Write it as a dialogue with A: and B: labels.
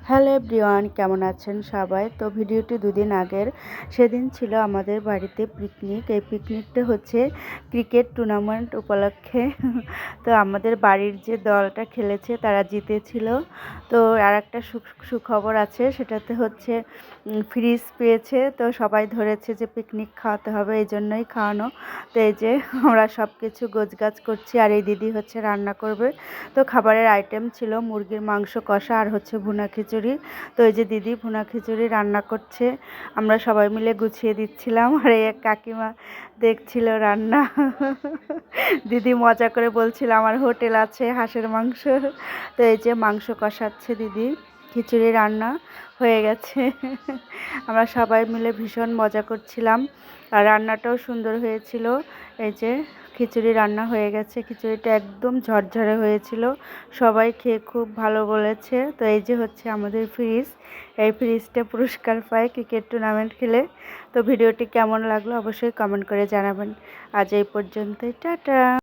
A: Hello everyone, কেমন আছেন সবাই? তো ভিডিওটি দুদিন আগের। সেদিন ছিল আমাদের বাড়িতে পিকনিক। এই পিকনিকটা হচ্ছে ক্রিকেট টুর্নামেন্ট উপলক্ষে। তো আমাদের বাড়ির যে দলটা খেলেছে তারা জিতেছিল। তো আর একটা সুখবর আছে, সেটাতে হচ্ছে ফ্রিজ পেয়েছে। তো সবাই ধরেছে যে পিকনিক খাওয়াতে হবে, এই জন্যই খাওয়ানো। তো এই যে আমরা সব কিছু গোছগাছ করছি, আর এই দিদি হচ্ছে রান্না করবে। তো খাবারের আইটেম ছিল মুরগির মাংস কষা আর হচ্ছে ভুনা খিচুড়ি। তো এই যে দিদি ভুনা খিচুড়ি রান্না করছে, আমরা সবাই মিলে গুছিয়ে দিচ্ছিলাম, আর এই এক কাকিমা দেখছিল রান্না। দিদি মজা করে বলছিল আমার হোটেল আছে হাঁসের মাংস। তো এই যে মাংস কষাচ্ছে দিদি, খিচুড়ি রান্না হয়ে গেছে। আমরা সবাই মিলে ভীষণ মজা করছিলাম, আর রান্নাটাও সুন্দর হয়েছিল। এই যে খিচুড়ি রান্না হয়ে গেছে, খিচুড়িটা একদম ঝরঝরে হয়েছিল, সবাই খেয়ে খুব ভালো বলেছে। তো এই যে হচ্ছে আমাদের ফ্রিজ, এই ফ্রিজটা পুরস্কার পায় ক্রিকেট টুর্নামেন্ট খেলে। তো ভিডিওটি কেমন লাগলো অবশ্যই কমেন্ট করে জানাবেন। আজ এই পর্যন্তই, টাটা।